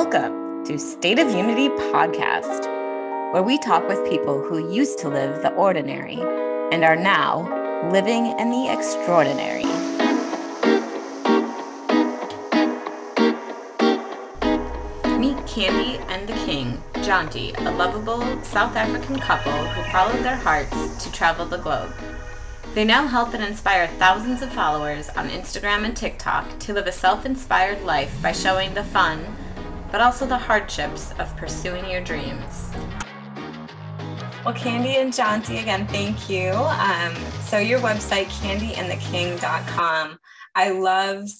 Welcome to State of Unity podcast, where we talk with people who used to live the ordinary and are now living in the extraordinary. Meet Candy and the King, Jonty, a lovable South African couple who followed their hearts to travel the globe. They now help and inspire thousands of followers on Instagram and TikTok to live a self-inspired life by showing the fun, but also the hardships of pursuing your dreams. Well, Candy and Jonty, again, thank you. So your website, candyandtheking.com, I loved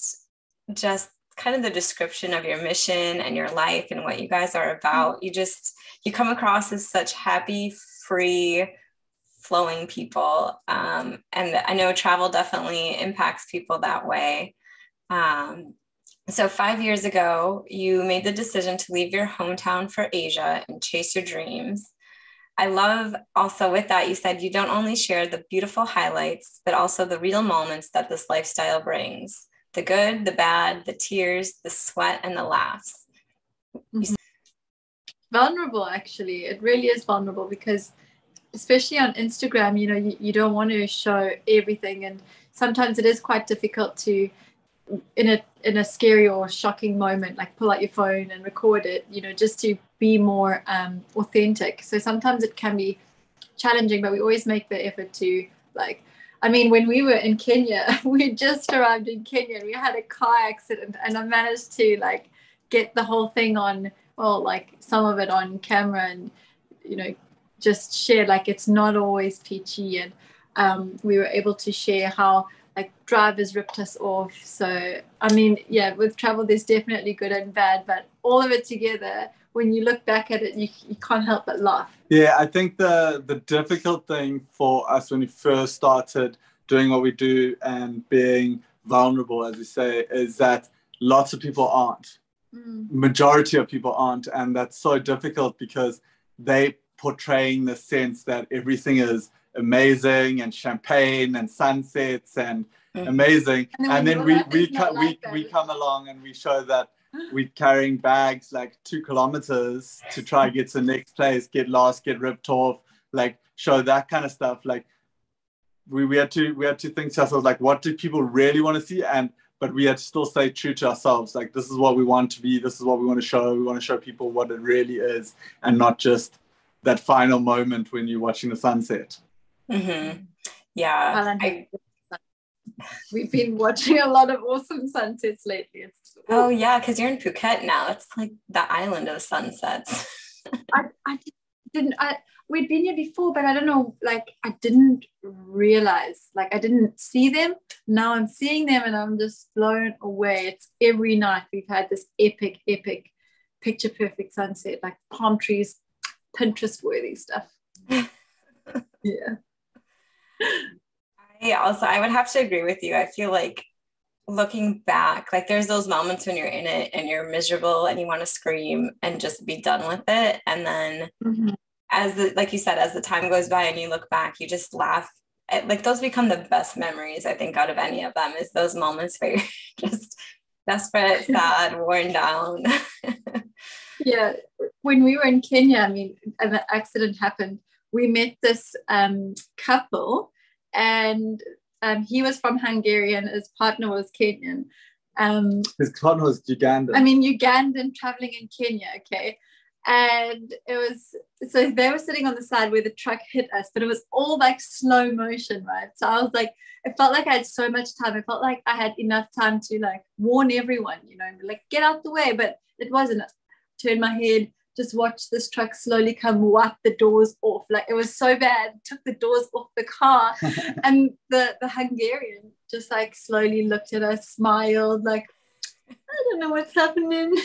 just kind of the description of your mission and your life and what you guys are about. You come across as such happy, free, flowing people. And I know travel definitely impacts people that way. So 5 years ago, you made the decision to leave your hometown for Asia and chase your dreams. I love also with that, you said you don't only share the beautiful highlights, but also the real moments that this lifestyle brings. The good, the bad, the tears, the sweat, and the laughs. Mm-hmm. Vulnerable, actually. It really is vulnerable because especially on Instagram, you don't want to show everything. And sometimes it is quite difficult to, in a scary or shocking moment, like pull out your phone and record it, just to be more authentic. So sometimes it can be challenging, but we always make the effort to when we were in Kenya, we just arrived in Kenya and we had a car accident, and I managed to get the whole thing on, some of it on camera, and just share it's not always peachy, and we were able to share how drivers ripped us off. So with travel there's definitely good and bad, but all of it together, when you look back at it, you can't help but laugh. Yeah, I think the difficult thing for us when we first started doing what we do and being vulnerable, as you say, is that lots of people aren't. Majority of people aren't, and that's so difficult because they portraying the sense that everything is amazing and champagne and sunsets and amazing, and then we come along and we show that we're carrying bags 2 kilometers to try get to the next place, get lost, get ripped off, show that kind of stuff. We had to think to ourselves, what do people really want to see? But we had to still stay true to ourselves. This is what we want to be. This is what we want to show. We want to show people what it really is, and not just that final moment when you're watching the sunset. Mm-hmm. Yeah. We've been watching a lot of awesome sunsets lately. Oh yeah, because you're in Phuket now. It's the island of sunsets. We'd been here before, but I don't know, I didn't realize, I didn't see them. Now I'm seeing them and I'm just blown away. It's every night we've had this epic picture perfect sunset, palm trees, Pinterest worthy stuff. Yeah. I would have to agree with you. I feel looking back, there's those moments when you're in it and you're miserable and you want to scream and just be done with it. And then like you said, as the time goes by and you look back, you just laugh. Those become the best memories, I think, out of any of them, is those moments where you're just desperate, sad, worn down. Yeah. When we were in Kenya, and the accident happened, we met this couple, and he was from Hungary and his partner was Kenyan. His partner was Ugandan. Ugandan traveling in Kenya, okay? And it was, so they were sitting on the side where the truck hit us, but it was all slow motion, right? So I was it felt like I had so much time. It felt like I had enough time to warn everyone, and get out the way, but it wasn't. Turn my head, just watch this truck slowly come, wipe the doors off. It was so bad, took the doors off the car. And the Hungarian just slowly looked at us, smiled, I don't know what's happening.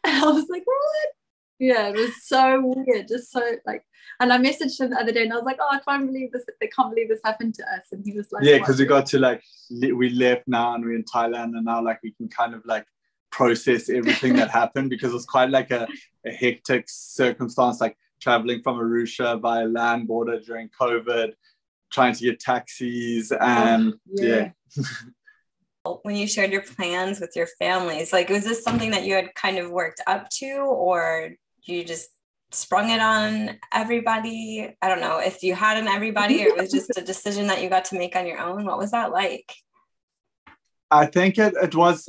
And I was what? Yeah, it was so weird, just so and I messaged him the other day and I was oh, I can't believe this, they can't believe this happened to us. And he was yeah, because we got to we left now and we're in Thailand, and now we can kind of process everything that happened, because it's quite a hectic circumstance, traveling from Arusha by land border during COVID, trying to get taxis, and when you shared your plans with your families? Like, was this something that you had kind of worked up to, or you just sprung it on everybody? I don't know if you had an everybody or it was just a decision that you got to make on your own. What was that like? I think it was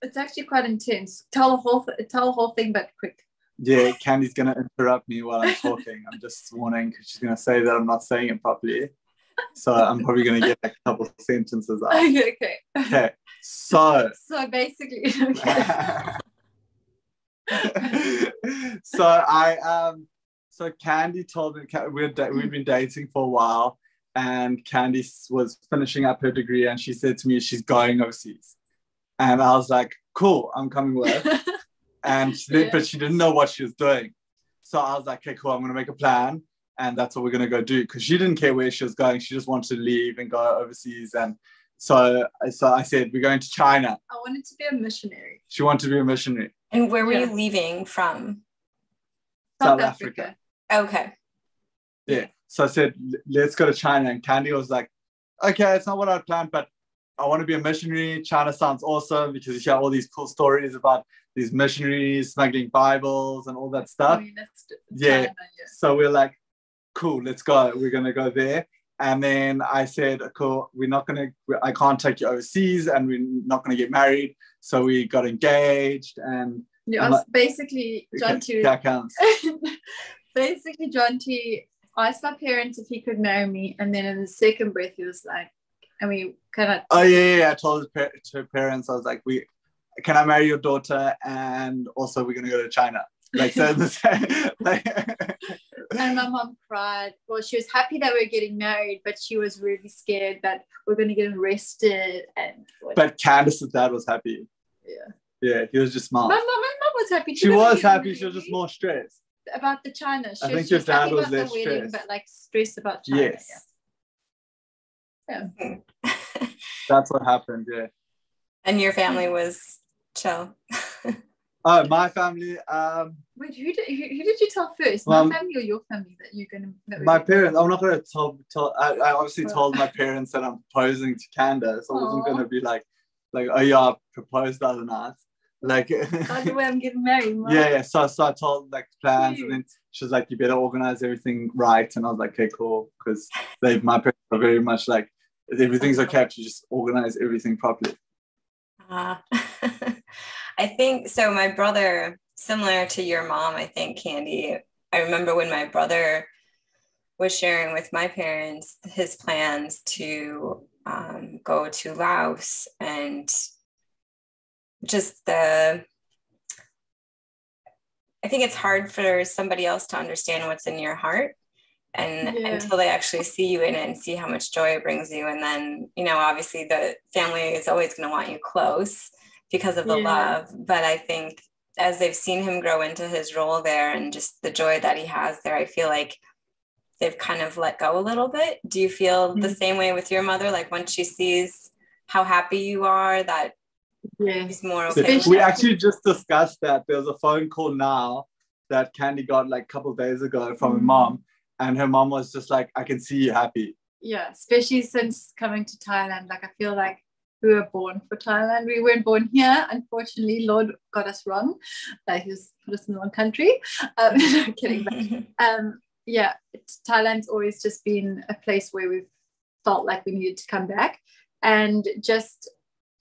it's actually quite intense. Tell the whole thing, but quick. Yeah, Candy's gonna interrupt me while I'm talking. I'm just warning because she's gonna say that I'm not saying it properly. So I'm probably gonna get a couple of sentences out. Okay. So basically, so Candy told me we'd been dating for a while, and Candy was finishing up her degree, and she said to me she's going overseas, and I was like, cool, I'm coming with. And but she didn't know what she was doing, so I was like, okay, cool, I'm gonna make a plan, and that's what we're gonna go do, because she didn't care where she was going. She just wanted to leave and go overseas. And so I said, we're going to China. I wanted to be a missionary. She wanted to be a missionary. And where were you leaving from? South Africa. Okay. Yeah. So I said, let's go to China. And Candy was like, okay, it's not what I planned, but I want to be a missionary. China sounds awesome because you hear all these cool stories about these missionaries smuggling Bibles and all that stuff. China, yeah. So we're like, cool, let's go. We're going to go there. And then I said, cool, I can't take you overseas, and we're not going to get married. So we got engaged, and basically, John T. Basically, John T. asked my parents if he could marry me, and then in the second breath, he was like, and we kind of. Oh yeah. I told her parents, I was like, can I marry your daughter? And also, we're going to go to China. Like, so and my mom cried. Well, she was happy that we were getting married, but she was really scared that we're going to get arrested. But Candace's dad was happy. Yeah, he was just smart. My mom was happy. She was happy. She was just more stressed about the China. I think your dad was less stressed, but like stressed about China. Yes. Yeah. That's what happened. Yeah. And your family was chill. Oh, my family. Wait, who did you tell first? My family or your family that you're gonna? My parents. I'm not gonna tell. I obviously told my parents that I'm proposing to Candace. I wasn't gonna be like, oh yeah, I proposed the other night. Like, by the way, I'm getting married. Right? Yeah. So I told like plans, and then she was like, you better organize everything right. And I was like, okay, cool, because my parents are very much like, everything's okay if you just organize everything properly. I think so. My brother, similar to your mom, I think, Candy, I remember when my brother was sharing with my parents his plans to go to Laos, and just I think it's hard for somebody else to understand what's in your heart, and until they actually see you in it and see how much joy it brings you. And then, obviously the family is always going to want you close because of the love. But I think as they've seen him grow into his role there and just the joy that he has there, I feel like they've kind of let go a little bit. Do you feel the same way with your mother? Like, once she sees how happy you are, that he's more okay? We actually just discussed that. There was a phone call now that Candy got like a couple of days ago from her mom, and her mom was just like, I can see you happy. Yeah, especially since coming to Thailand. Like, I feel like we were born for Thailand. We weren't born here. Unfortunately, Lord got us wrong. Like, he just put us in the wrong country. No, kidding. But, Thailand's always just been a place where we've felt like we needed to come back. And just,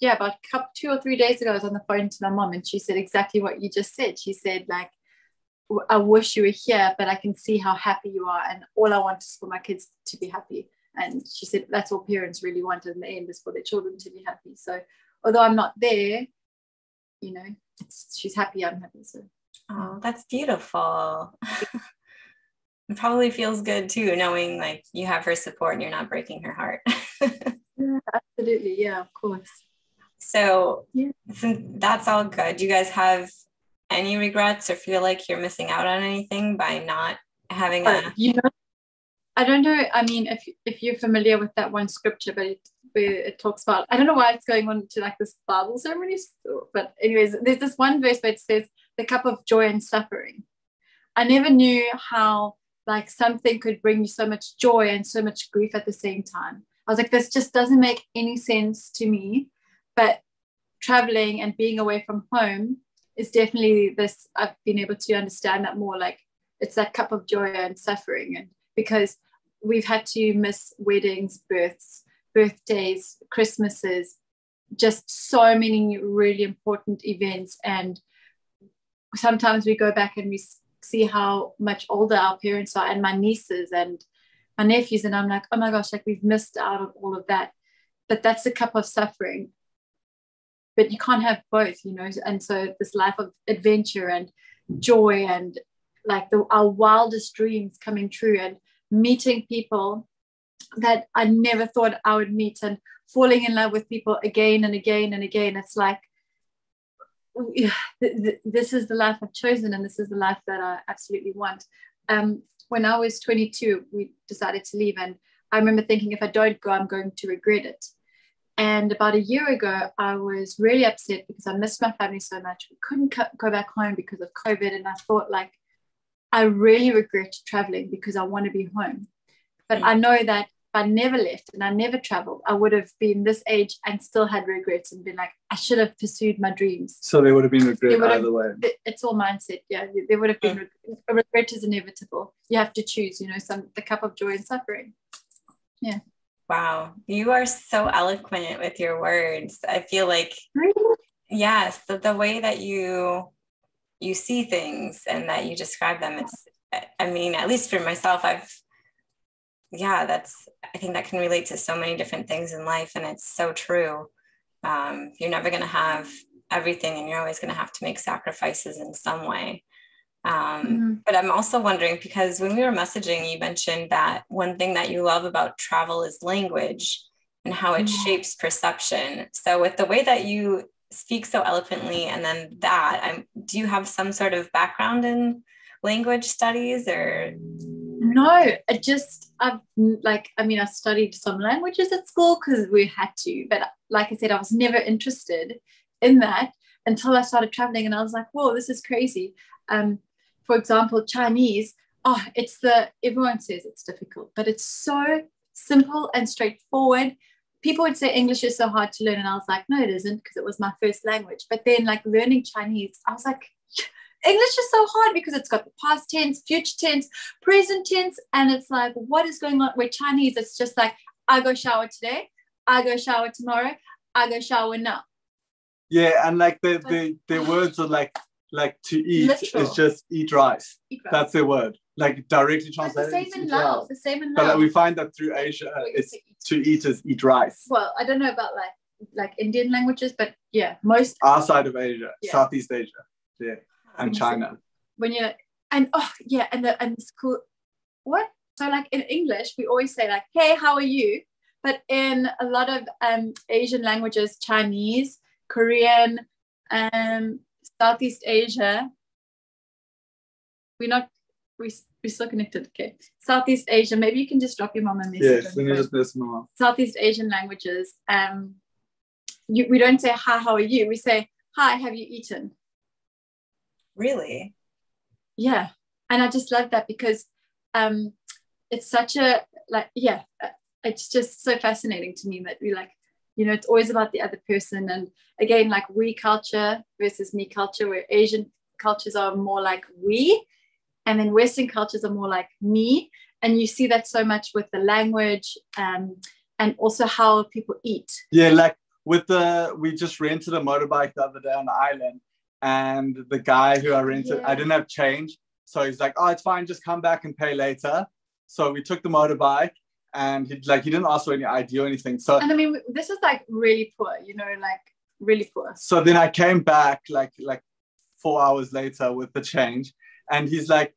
about 2 or 3 days ago, I was on the phone to my mom, and she said exactly what you just said. She said, like, I wish you were here, but I can see how happy you are, and all I want is for my kids to be happy. And she said that's all parents really want in the end, is for their children to be happy. So although I'm not there, she's happy, I'm happy. So that's beautiful. It probably feels good too, knowing like you have her support and you're not breaking her heart. Yeah, absolutely. Yeah, of course. So that's all good. Do you guys have any regrets or feel like you're missing out on anything by not having I don't know. I mean, if you're familiar with that one scripture, but where it talks about, I don't know why it's going on to like this Bible ceremony, but anyways, there's this one verse where it says the cup of joy and suffering. I never knew how like something could bring you so much joy and so much grief at the same time. I was like, this just doesn't make any sense to me. But traveling and being away from home is definitely this. I've been able to understand that more. Like, it's that cup of joy and suffering, and because we've had to miss weddings, birthdays, Christmases, just so many really important events. And sometimes we go back and we see how much older our parents are, and my nieces and my nephews, and I'm like, oh my gosh, like we've missed out on all of that. But that's a cup of suffering. But you can't have both, you know. And so this life of adventure and joy and like our wildest dreams coming true, and meeting people that I never thought I would meet, and falling in love with people again and again and again. It's like, this is the life I've chosen, and this is the life that I absolutely want. When I was 22, we decided to leave, and I remember thinking, if I don't go, I'm going to regret it. And about a year ago, I was really upset because I missed my family so much. We couldn't go back home because of COVID, and I thought, like, I really regret traveling because I want to be home. But I know that if I never left and I never traveled, I would have been this age and still had regrets and been like, I should have pursued my dreams. So there would have been regret either way. It's all mindset. Yeah, there would have been a regret is inevitable. You have to choose, you know, the cup of joy and suffering. Yeah. Wow. You are so eloquent with your words. I feel like, really? Yes, the way that you see things and that you describe them, I mean, at least for myself, I think that can relate to so many different things in life. And it's so true. You're never going to have everything, and you're always going to have to make sacrifices in some way. But I'm also wondering, because when we were messaging, you mentioned that one thing that you love about travel is language and how it shapes perception. So with the way that you speak so eloquently, and then do you have some sort of background in language studies or? No, I studied some languages at school because we had to, but like I said, I was never interested in that until I started traveling, and I was like, whoa, this is crazy. For example, Chinese, everyone says it's difficult, but it's so simple and straightforward. People would say English is so hard to learn, and I was like, no, it isn't, because it was my first language. But then, like, learning Chinese, I was like, English is so hard because it's got the past tense, future tense, present tense, and it's like, what is going on? With Chinese, it's just like, I go shower today, I go shower tomorrow, I go shower now. Yeah, and like their words are like to eat. Literal. Is just eat rice. That's their word. Like directly translated. The same in Laos. But like, we find that through Asia, it's to eat is eat rice. Well, I don't know about like Indian languages, but yeah, most our side of Asia, Southeast Asia, and China. When you're and it's cool. What? So like in English, we always say like, "Hey, how are you?" But in a lot of Asian languages, Chinese, Korean, Southeast Asia, we're still connected. Okay, Southeast Asia. Maybe you can just drop your mom a message. Yes, then you just miss mom. Southeast Asian languages. We don't say hi, how are you? We say hi, have you eaten? Really? Yeah, and I just love that because it's such a it's just so fascinating to me that we like, you know, it's always about the other person. And again, like we culture versus me culture, where Asian cultures are more like we, and then Western cultures are more like me. And you see that so much with the language and also how people eat. Yeah, like we just rented a motorbike the other day on the island, and the guy who I rented, I didn't have change. So he's like, oh, it's fine, just come back and pay later. So we took the motorbike, and he didn't ask for any ID or anything. So, and I mean, this is like really poor, you know, like really poor. So then I came back like 4 hours later with the change, and he's like,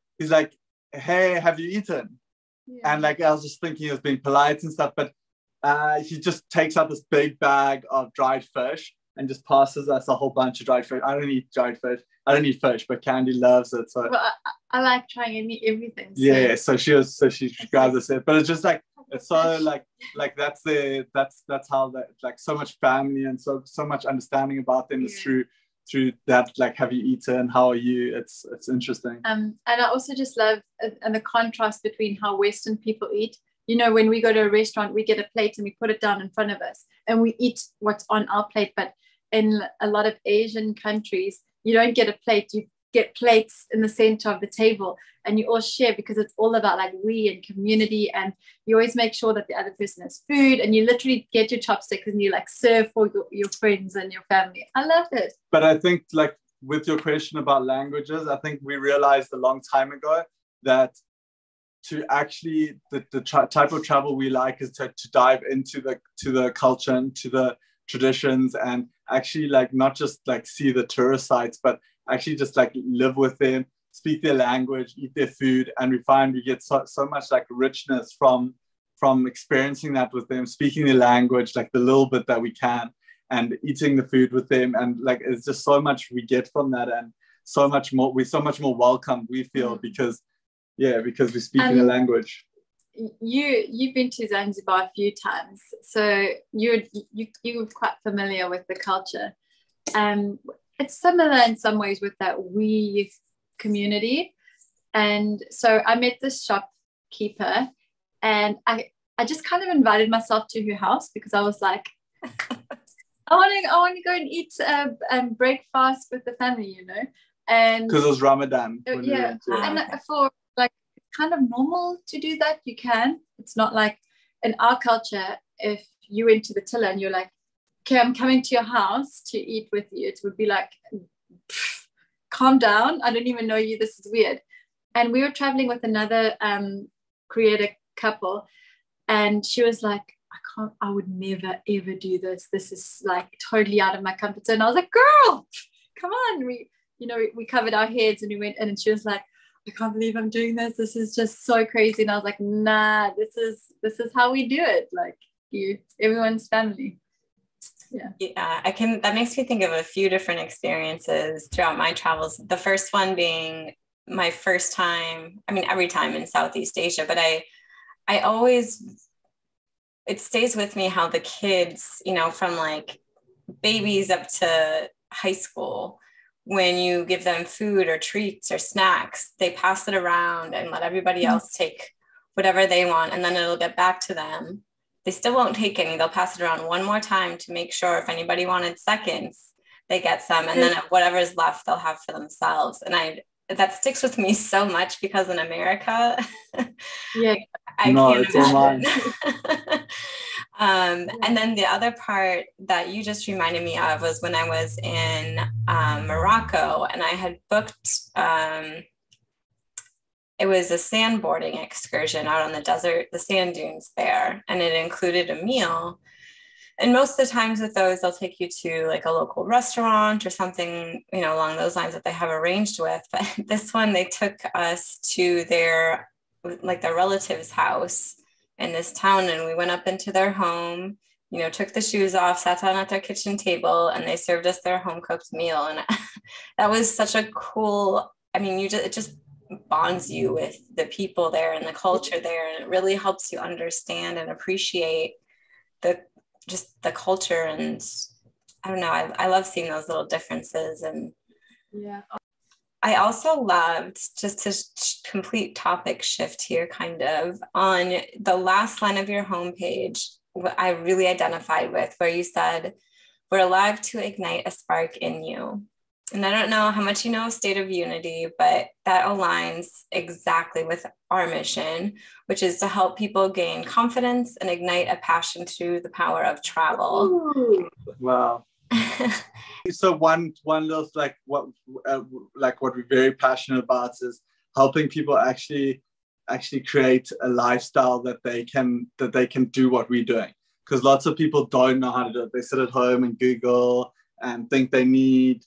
hey, have you eaten? Yeah. And like I was just thinking he was being polite and stuff, but he just takes out this big bag of dried fish and just passes us a whole bunch of dried fish. I don't eat dried fish. I don't eat fish, but Candy loves it. So well, I like trying everything. So. Yeah, so she grabs us it, but it's just like it's so like that's how that like so much family and so much understanding about them is through that, like, have you eaten, how are you? It's interesting. And I also just love and the contrast between how Western people eat you know, when we go to a restaurant, we get a plate and we put it down in front of us and we eat what's on our plate. But in a lot of Asian countries, you don't get a plate, you get plates in the center of the table and you all share, because it's all about like we and community, and you always make sure that the other person has food, and you literally get your chopsticks and you like serve for your friends and your family. I love it. But I think, like, with your question about languages, I think we realized a long time ago that to actually type of travel we like is to dive into the culture and to the traditions, and actually like not just like see the tourist sites, but actually just like live with them, speak their language, eat their food. And we find we get so much like richness from experiencing that with them, speaking their language, like the little bit that we can, and eating the food with them. And like, it's just so much we get from that, and so much more, we're so much more welcome, we feel, because we speak in the language. You've been to Zanzibar a few times, so you're quite familiar with the culture. It's similar in some ways with that we community. And so I met this shopkeeper, and I just kind of invited myself to her house, because I was like, I want to go and eat breakfast with the family, you know. And because it was Ramadan. Yeah, and for like, kind of normal to do that. You can. It's not like in our culture, if you went to the Tilla and you're like, okay, I'm coming to your house to eat with you, it would be like, calm down, I don't even know you, this is weird. And we were traveling with another creator couple, and she was like, I would never ever do this, this is like totally out of my comfort zone. I was like, girl, come on. We covered our heads and we went in, and she was like, I can't believe I'm doing this. This is just so crazy. And I was like, nah, this is how we do it. Like, everyone's family. Yeah, that makes me think of a few different experiences throughout my travels. The first one being my first time, I mean, every time in Southeast Asia, but I always, it stays with me how the kids, you know, from like babies up to high school, when you give them food or treats or snacks, they pass it around and let everybody else take whatever they want, and then it'll get back to them. They still won't take any. They'll pass it around one more time to make sure if anybody wanted seconds, they get some, and then whatever's left, they'll have for themselves. And that sticks with me so much, because in America, yeah, I can't imagine. And then the other part that you just reminded me of was when I was in Morocco, and I had booked, it was a sandboarding excursion out on the desert, the sand dunes there, and it included a meal. And most of the times with those, they'll take you to like a local restaurant or something, you know, along those lines that they have arranged with. But this one, they took us to their relative's house in this town, and we went up into their home, you know, took the shoes off, sat down at their kitchen table, and they served us their home cooked meal. And that was such a cool, I mean, it just bonds you with the people there and the culture there, and it really helps you understand and appreciate the culture. And I don't know, I love seeing those little differences. And yeah, I also loved, just to complete topic shift here, kind of, on the last line of your homepage, what I really identified with, where you said, we're alive to ignite a spark in you. And I don't know how much you know of State of Unity, but that aligns exactly with our mission, which is to help people gain confidence and ignite a passion through the power of travel. Ooh, wow. So one little what we're very passionate about is helping people actually create a lifestyle that they can do what we're doing. Because lots of people don't know how to do it. They sit at home and Google and think they need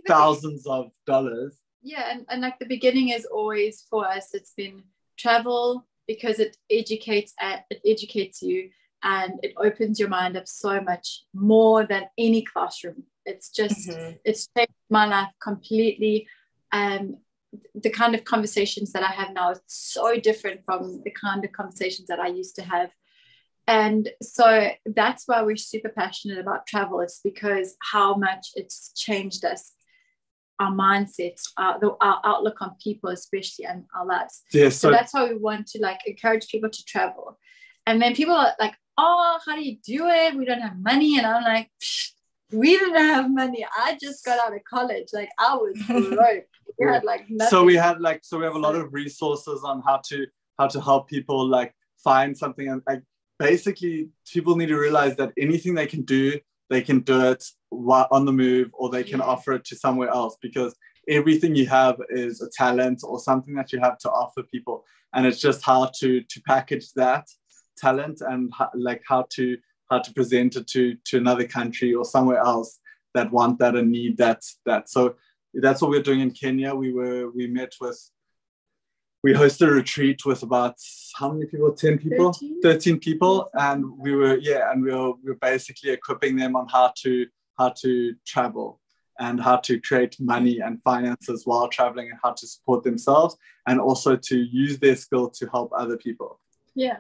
thousands of dollars. Yeah, and like the beginning is always, for us, it's been travel, because it educates you, and it opens your mind up so much more than any classroom. It's just it's changed my life completely. The kind of conversations that I have now is so different from the kind of conversations that I used to have. And so that's why we're super passionate about travel. It's because how much it's changed us. our mindsets, our outlook on people, especially, and our lives. Yeah, so that's how we want to like encourage people to travel. And then people are like, oh, how do you do it? We don't have money. And I'm like, we didn't have money. I just got out of college. Like, I was broke. We had like nothing. So we have a lot of resources on how to help people like find something. And like basically people need to realize that anything they can do it while on the move, or they can offer it to somewhere else, because everything you have is a talent or something that you have to offer people. And it's just how to package that talent and how to present it to another country or somewhere else that want that and need that. So that's what we're doing in Kenya. We hosted a retreat with about how many people? 10 people, 13 people, and we were basically equipping them on how to travel and how to create money and finances while traveling, and how to support themselves, and also to use their skill to help other people. Yeah.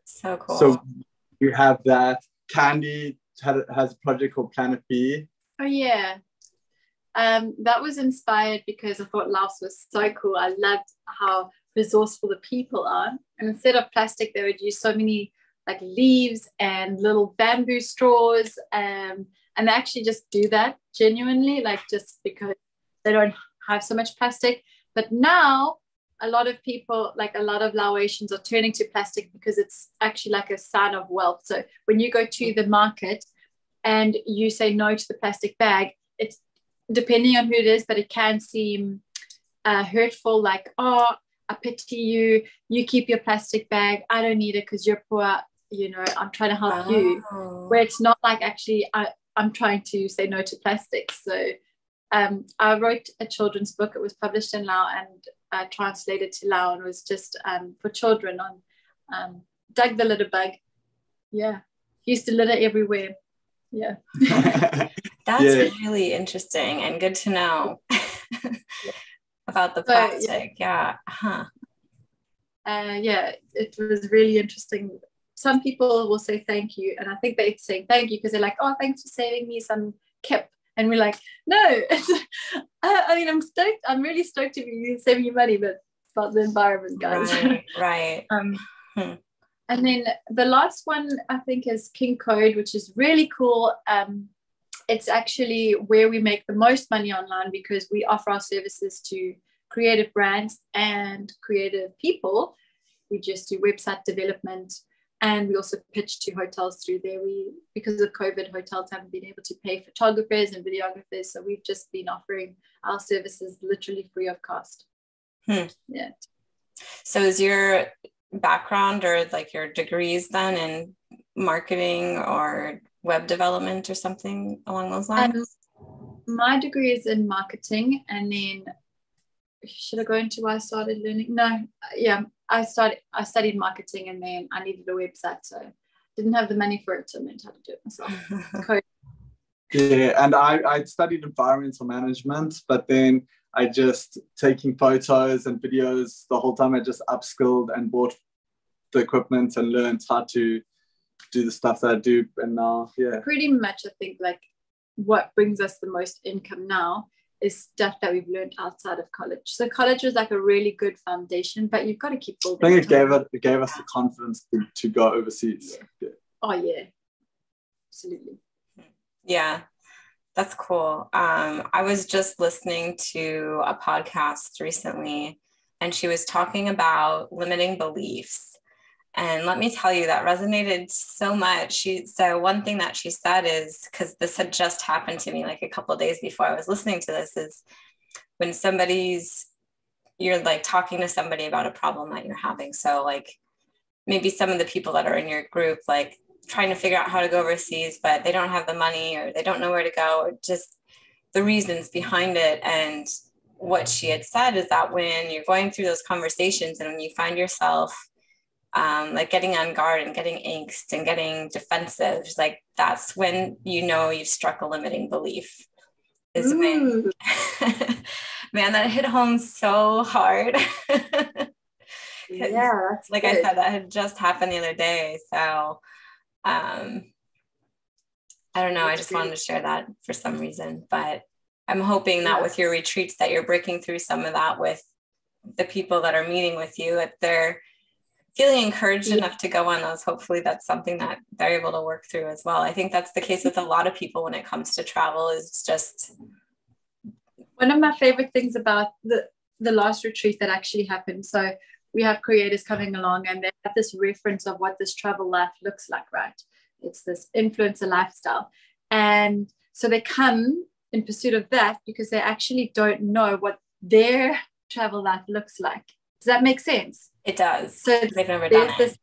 So cool. So we have that. Candy has a project called Planet B. Oh yeah. That was inspired because I thought Laos was so cool. I loved how resourceful the people are. And instead of plastic, they would use so many like leaves and little bamboo straws. And they actually just do that genuinely, like just because they don't have so much plastic. But now a lot of people, like a lot of Laotians, are turning to plastic because it's actually like a sign of wealth. So when you go to the market and you say no to the plastic bag, it's depending on who it is, but it can seem hurtful, like, oh, I pity you, you keep your plastic bag, I don't need it because you're poor, you know, I'm trying to help you. Where it's not like, actually, I'm trying to say no to plastic. So I wrote a children's book. It was published in Lao and translated to Lao, and it was just for children on Doug the litter bug. Yeah, he used to litter everywhere. Yeah. That's really interesting and good to know about the plastic. Yeah. Yeah, it was really interesting. Some people will say thank you, and I think they're saying thank you because they're like, oh, thanks for saving me some kip. And we're like, no, I mean, I'm stoked. I'm really stoked to be saving you money, but it's about the environment, guys. Right. And then the last one, I think, is King Code, which is really cool. It's actually where we make the most money online because we offer our services to creative brands and creative people. We just do website development, and we also pitch to hotels through there. Because of COVID, hotels haven't been able to pay photographers and videographers, so we've just been offering our services literally free of cost. Yeah. So is your background or like your degrees then in marketing or web development or something along those lines? My degree is in marketing, and then should I go into why I started learning? No, yeah, I studied marketing, and then I needed a website, so didn't have the money for it, so I learned how to do it myself. Yeah, and I studied environmental management, but then I just taking photos and videos the whole time. I just upskilled and bought the equipment and learned how to do the stuff that I do. And now, yeah. Pretty much, I think, like what brings us the most income now is stuff that we've learned outside of college. So college was like a really good foundation, but you've got to keep building. I think it gave us the confidence to go overseas. Yeah. Oh yeah, absolutely. Yeah, that's cool. I was just listening to a podcast recently, and she was talking about limiting beliefs. And let me tell you, that resonated so much. So one thing that she said is, because this had just happened to me like a couple of days before I was listening to this, is when you're like talking to somebody about a problem that you're having. So like maybe some of the people that are in your group, like trying to figure out how to go overseas, but they don't have the money or they don't know where to go, or just the reasons behind it. And what she had said is that when you're going through those conversations and when you find yourself like getting on guard and getting angst and getting defensive, like that's when you know you've struck a limiting belief. Is when, man, that hit home so hard. Yeah, like good. I said, that had just happened the other day. So I don't know. I just wanted to share that for some reason, but I'm hoping that with your retreats that you're breaking through some of that with the people that are meeting with you, that they're feeling encouraged enough to go on those. Hopefully that's something that they're able to work through as well. I think that's the case with a lot of people when it comes to travel, is just. One of my favorite things about the last retreat that actually happened. So we have creators coming along and they have this reference of what this travel life looks like, right? It's this influencer lifestyle. And so they come in pursuit of that because they actually don't know what their travel life looks like. Does that make sense? It does. So they've never done it.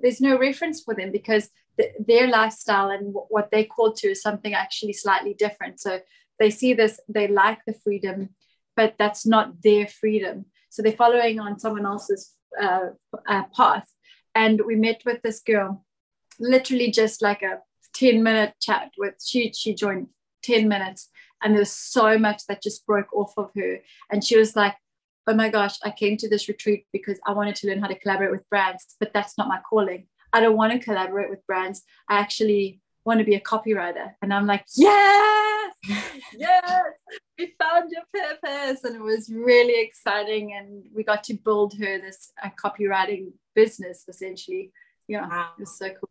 There's no reference for them because their lifestyle and what they call to is something actually slightly different. So they see this, they like the freedom, but that's not their freedom. So they're following on someone else's path. And we met with this girl, literally just like a 10-minute chat with, she joined 10 minutes. And there was so much that just broke off of her. And she was like, oh my gosh, I came to this retreat because I wanted to learn how to collaborate with brands, but that's not my calling. I don't want to collaborate with brands. I actually want to be a copywriter. And I'm like, yes, we found your purpose. And it was really exciting. And we got to build her this copywriting business, essentially. Yeah, wow. It was so cool.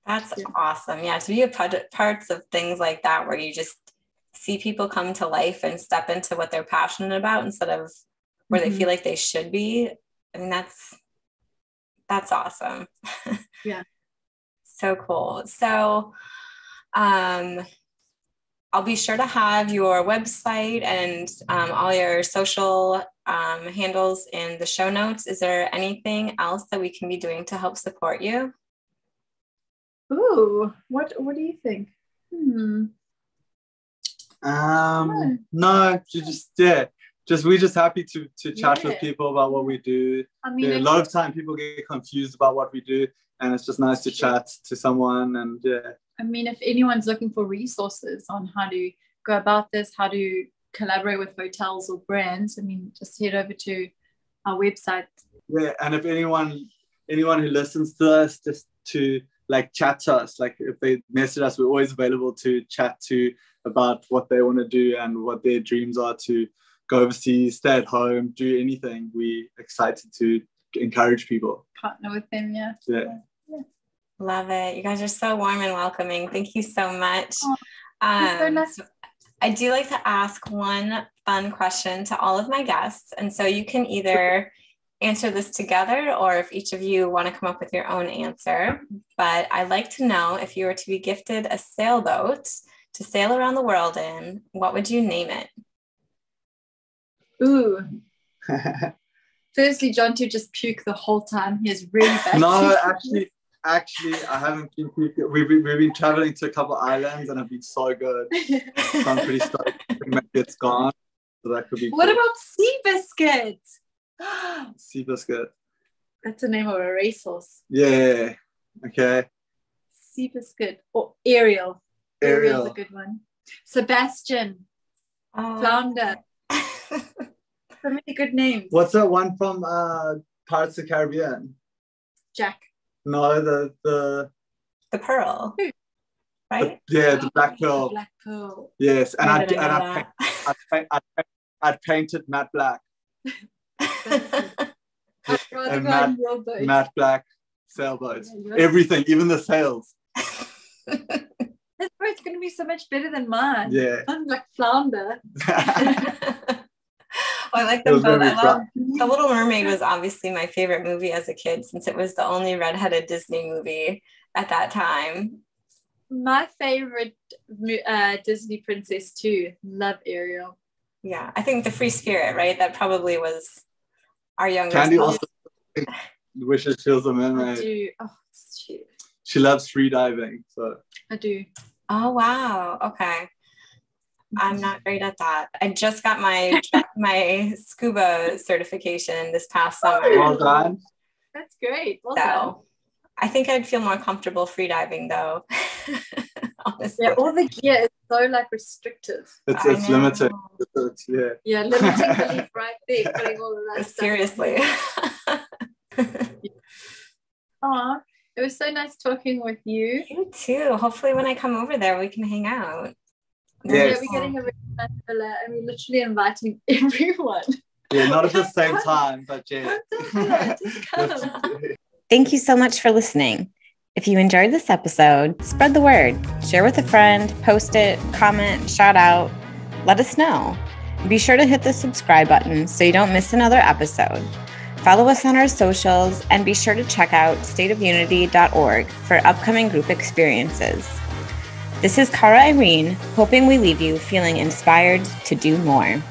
That's awesome. Yeah, to be a parts of things like that where you just see people come to life and step into what they're passionate about instead of where they feel like they should be. I mean, that's awesome. Yeah. So cool. So I'll be sure to have your website and all your social handles in the show notes. Is there anything else that we can be doing to help support you? Ooh, what do you think? No, we're just happy to chat with people about what we do. I mean, a lot of time people get confused about what we do, and it's just nice to chat to someone. And I mean, if anyone's looking for resources on how to go about this, how to collaborate with hotels or brands, I mean, just head over to our website. Yeah, and if anyone who listens to us, just to chat to us, if they message us, we're always available to chat to about what they want to do and what their dreams are, to go overseas, stay at home, do anything. We're excited to encourage people. Partner with them, yeah. Love it. You guys are so warm and welcoming. Thank you so much. So nice. I do like to ask one fun question to all of my guests. And so you can either answer this together or if each of you want to come up with your own answer. But I'd like to know, if you were to be gifted a sailboat to sail around the world in, what would you name it? Ooh. Firstly, John to just puke the whole time. He has really bad. No, actually, I haven't been puking. We've been traveling to a couple of islands and I've been so good. So I'm pretty stoked. Maybe it's gone. So that could be. What about Seabiscuit? Seabiscuit. That's the name of a racehorse. Yeah. Okay. Seabiscuit or Ariel. Ariel's a good one. Sebastian. Flounder. So many good names. What's that one from Pirates of the Caribbean? Jack. No, the Pearl. Right? The Black Pearl. Black Pearl. Yes, and I painted matte black. And matte black sailboats. Yeah, everything, even the sails. This boat's going to be so much better than mine. Yeah. I'm like Flounder. I like the boat. I love The Little Mermaid was obviously my favorite movie as a kid, since it was the only redheaded Disney movie at that time. My favorite Disney princess too. Love Ariel. Yeah, I think the Free Spirit, right? That probably was our youngest. Candy also wishes she was a mermaid. I do. Oh, it's cute. She loves free diving, so. I do. Oh wow. Okay. I'm not great at that. I just got my scuba certification this past summer. Well done. That's great. Well done. I think I'd feel more comfortable freediving though. Honestly. Yeah, all the gear is so restrictive. It's limiting. Yeah, limiting belief right there, putting all of that Seriously. Aw, it was so nice talking with you. You too. Hopefully when I come over there, we can hang out. Yes. Yeah, we're getting a really nice villa and we're literally inviting everyone. Yeah, not at the same time, but yeah. Just come. Thank you so much for listening. If you enjoyed this episode, spread the word. Share with a friend, post it, comment, shout out. Let us know. Be sure to hit the subscribe button so you don't miss another episode. Follow us on our socials and be sure to check out stateofunity.org for upcoming group experiences. This is Cara Irene, hoping we leave you feeling inspired to do more.